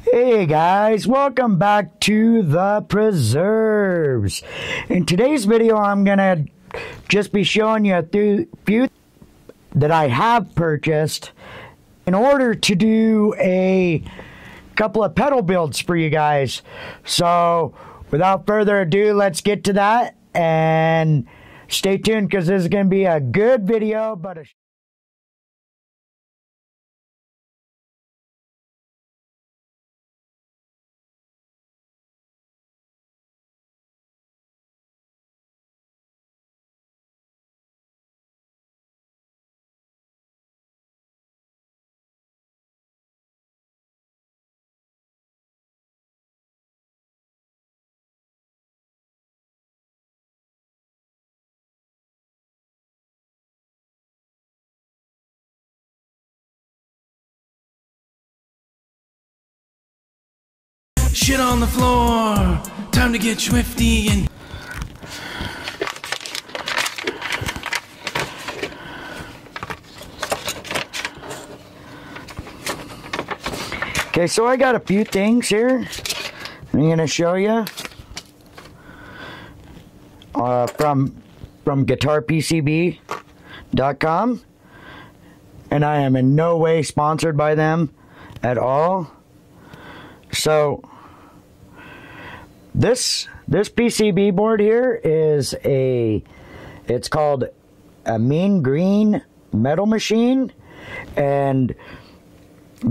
Hey guys, welcome back to the Preserves. In today's video, I'm gonna just be showing you a few that I have purchased in order to do a couple of pedal builds for you guys. So without further ado, let's get to that and stay tuned because this is gonna be a good video, but Shit on the floor, time to get swifty and... okay, so I got a few things here I'm gonna show you from guitarpcb.com, and I am in no way sponsored by them at all. So this PCB board here is it's called a mean green metal machine, and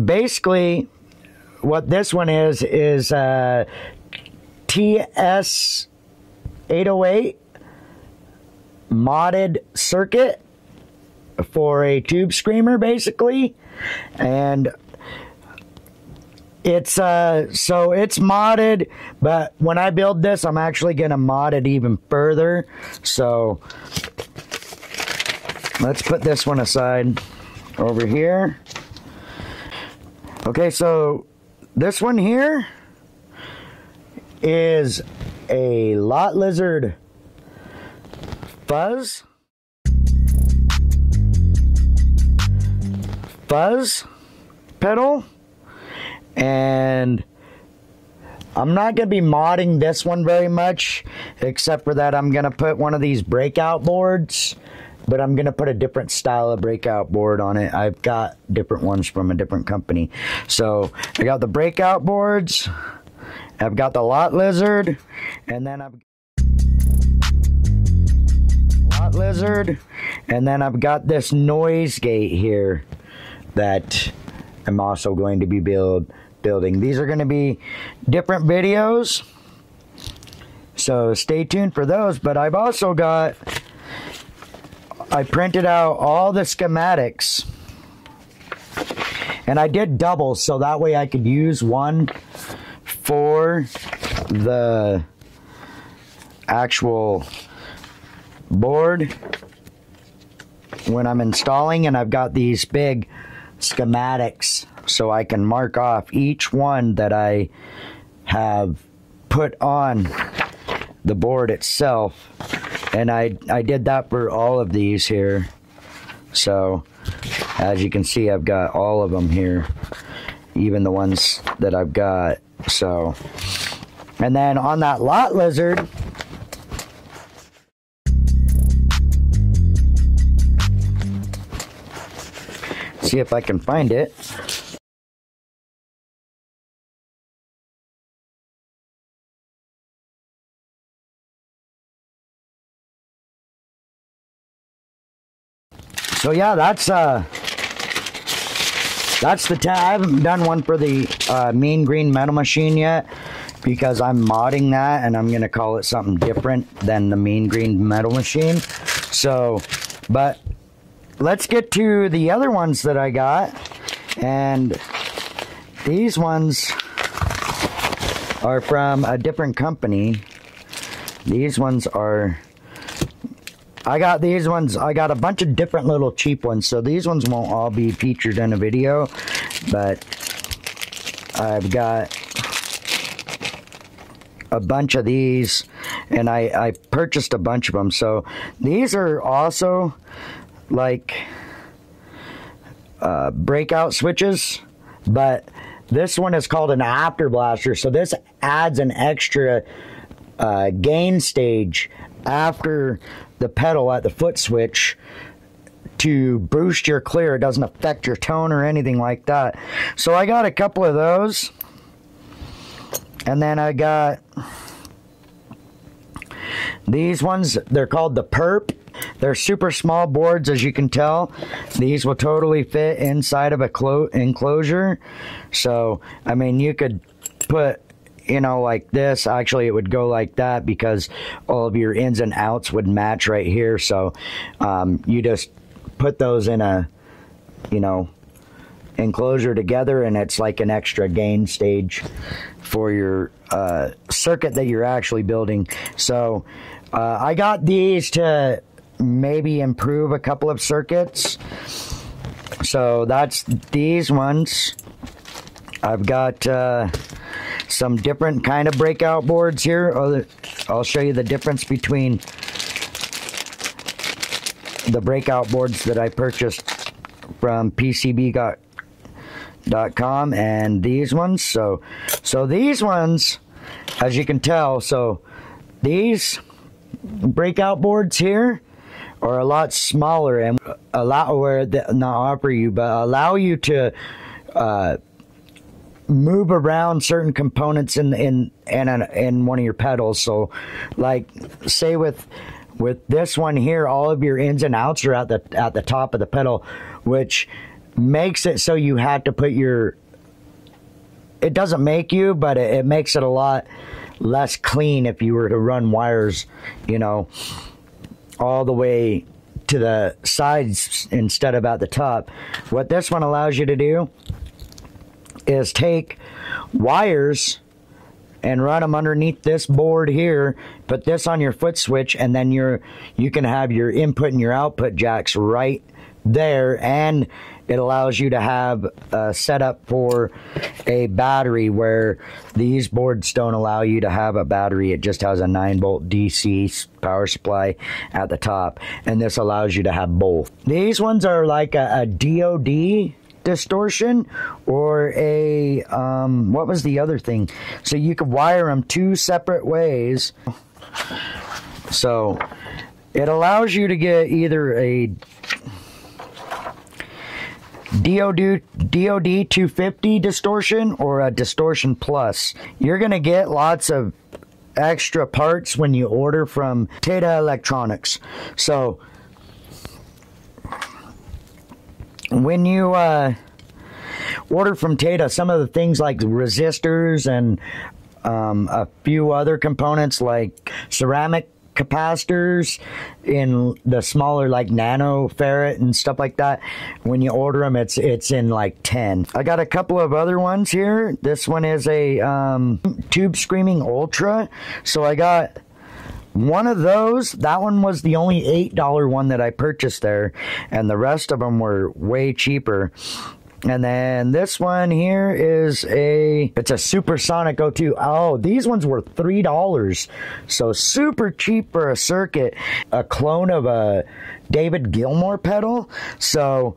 basically what this one is TS 808 modded circuit for a tube screamer basically, and it's so it's modded, but when I build this, I'm actually gonna mod it even further. So let's put this one aside over here. Okay, so this one here is a Lot Lizard fuzz pedal. And I'm not going to be modding this one very much, except for that I'm going to put one of these breakout boards, but I'm going to put a different style of breakout board on it. I've got different ones from a different company. So I got the breakout boards, I've got the Lot Lizard, and then I've got this noise gate here that I'm also going to be building. These are going to be different videos, so stay tuned for those. But I've also got, I printed out all the schematics, and I did doubles so that way I could use one for the actual board when I'm installing, and I've got these big schematics so I can mark off each one that I have put on the board itself, and I did that for all of these here. So as you can see, I've got all of them here, even the ones that I've got. So, and then on that Lot Lizard, see if I can find it. So yeah, that's the I haven't done one for the mean green metal machine yet, because I'm modding that and I'm gonna call it something different than the mean green metal machine. So, but let's get to the other ones that I got, and these ones are from a different company. These ones are, I got these ones, I got a bunch of different little cheap ones, so these ones won't all be featured in a video, but I've got a bunch of these, and I purchased a bunch of them. So these are also like breakout switches, but this one is called an after blaster. So this adds an extra gain stage after the pedal at the foot switch to boost your clear. It doesn't affect your tone or anything like that. So I got a couple of those. And then I got these ones. They're called the Perp. They're super small boards, as you can tell. These will totally fit inside of a enclosure. So, I mean, you could put, you know, like this. Actually, it would go like that because all of your ins and outs would match right here. So, you just put those in a, you know, enclosure together, and it's like an extra gain stage for your circuit that you're actually building. So I got these to maybe improve a couple of circuits. So that's these ones. I've got some different kind of breakout boards here. I'll show you the difference between the breakout boards that I purchased from PCB.com and these ones. So these ones, as you can tell, so these breakout boards here are a lot smaller and allow you to move around certain components in one of your pedals. So, like, say with this one here, all of your ins and outs are at the top of the pedal, which makes it so you have to put your, it doesn't make you, but it makes it a lot less clean if you were to run wires, you know, all the way to the sides instead of at the top. What this one allows you to do is take wires and run them underneath this board here, put this on your foot switch, and then you can have your input and your output jacks right there, and it allows you to have a setup for a battery where these boards don't allow you to have a battery. It just has a 9-volt DC power supply at the top, and this allows you to have both. These ones are like a DOD distortion, or a what was the other thing? So you could wire them two separate ways. So it allows you to get either a DOD 250 distortion or a distortion plus. You're gonna get lots of extra parts when you order from Tata Electronics. So when you order from Tata, some of the things like resistors and a few other components like ceramic capacitors in the smaller, like nanofarad and stuff like that, when you order them, it's in like 10. I got a couple of other ones here. This one is a Tube Screaming Ultra. So I got one of those. That one was the only $8 one that I purchased there, and the rest of them were way cheaper. And then this one here is it's a Supersonic 02. Oh, these ones were $3. So super cheap for a circuit. A clone of a David Gilmour pedal. So,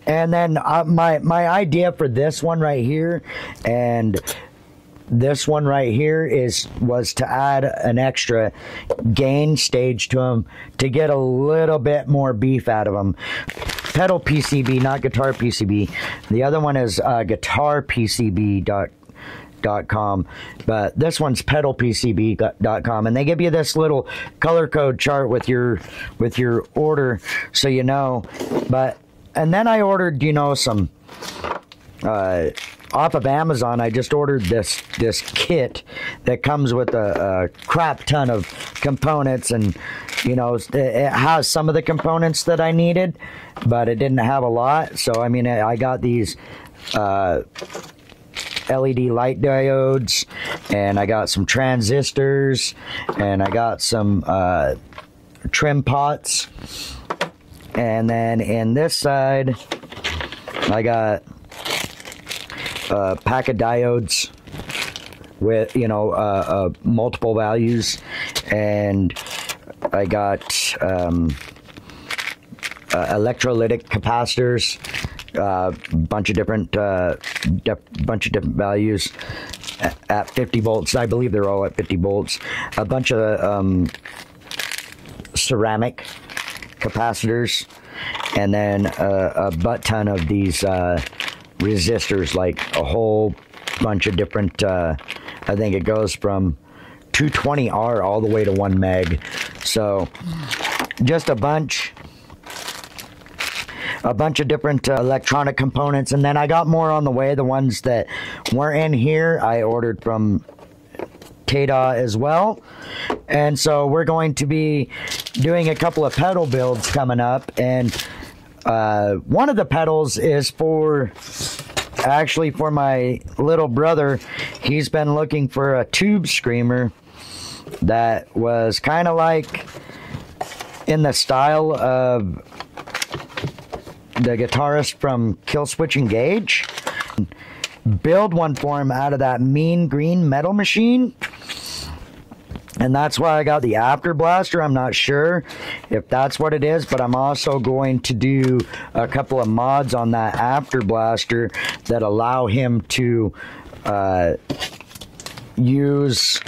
and then my idea for this one right here and this one right here was to add an extra gain stage to them to get a little bit more beef out of them. Pedal PCB, not guitar PCB. The other one is guitarpcb.com, but this one's pedalpcb.com, and they give you this little color code chart with your order, so you know. And then I ordered, you know, some off of Amazon. I just ordered this kit that comes with a crap ton of components, and you know, it has some of the components that I needed, but it didn't have a lot. So I mean, I got these LED light diodes, and I got some transistors, and I got some trim pots, and then in this side I got a pack of diodes with, you know, multiple values, and I got electrolytic capacitors bunch of different values at 50 volts. I believe they're all at 50 volts. A bunch of ceramic capacitors, and then a butt ton of these resistors, like a whole bunch of different. I think it goes from 220R all the way to 1 meg. So just a bunch of different electronic components, and then I got more on the way. The ones that weren't in here I ordered from Tada as well. And so we're going to be doing a couple of pedal builds coming up, and one of the pedals is actually for my little brother. He's been looking for a tube screamer that was kind of like in the style of the guitarist from Killswitch Engage. Build one for him out of that mean green metal machine, and that's why I got the After Blaster. I'm not sure if that's what it is, but I'm also going to do a couple of mods on that After Blaster that allow him to use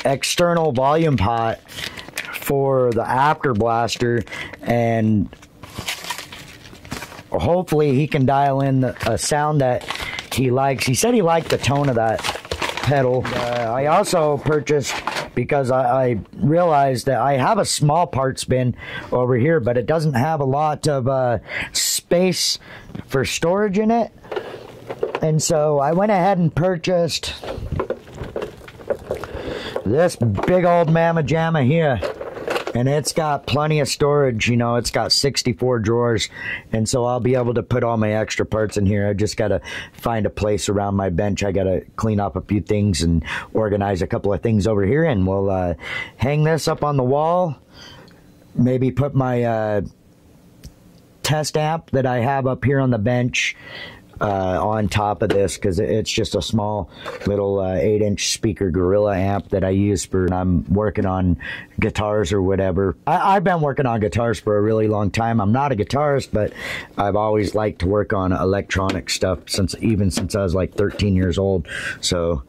external volume pot for the After Blaster, and hopefully he can dial in a sound that he likes. He said he liked the tone of that pedal. I also purchased, because I realized that I have a small parts bin over here, but it doesn't have a lot of space for storage in it, and so I went ahead and purchased this big old mamma jamma here, and it's got plenty of storage. You know, it's got 64 drawers, and so I'll be able to put all my extra parts in here. I just gotta find a place around my bench. I gotta clean up a few things and organize a couple of things over here, and we'll hang this up on the wall. Maybe put my test amp that I have up here on the bench on top of this, because it's just a small little 8-inch speaker Gorilla amp that I use for when I'm working on guitars or whatever. I've been working on guitars for a really long time. I'm not a guitarist, but I've always liked to work on electronic stuff even since I was like 13 years old. So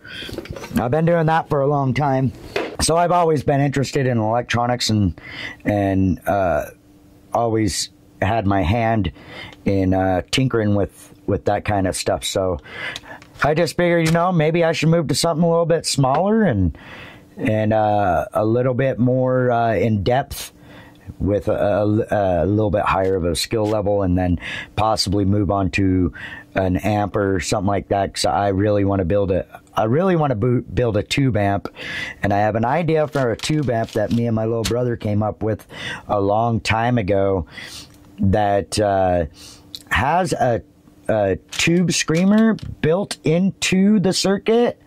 I've been doing that for a long time. So I've always been interested in electronics, and always had my hand in tinkering with that kind of stuff. So I just figured, you know, maybe I should move to something a little bit smaller and a little bit more in depth, with a little bit higher of a skill level, and then possibly move on to an amp or something like that, because I really want to build a tube amp, and I have an idea for a tube amp that me and my little brother came up with a long time ago, that has a tube screamer built into the circuit,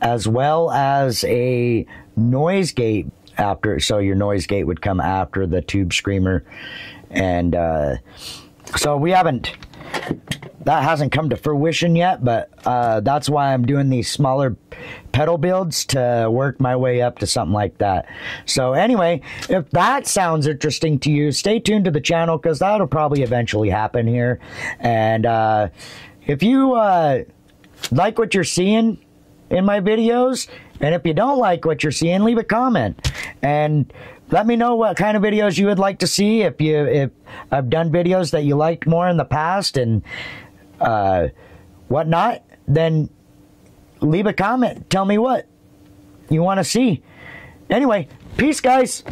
as well as a noise gate after. So your noise gate would come after the tube screamer, and so that hasn't come to fruition yet, but that's why I'm doing these smaller pedal builds, to work my way up to something like that. So anyway, if that sounds interesting to you, stay tuned to the channel, because that'll probably eventually happen here. And if you like what you're seeing in my videos, and if you don't like what you're seeing, leave a comment and let me know what kind of videos you would like to see. If I've done videos that you liked more in the past and whatnot, then leave a comment. Tell me what you want to see. Anyway, peace, guys.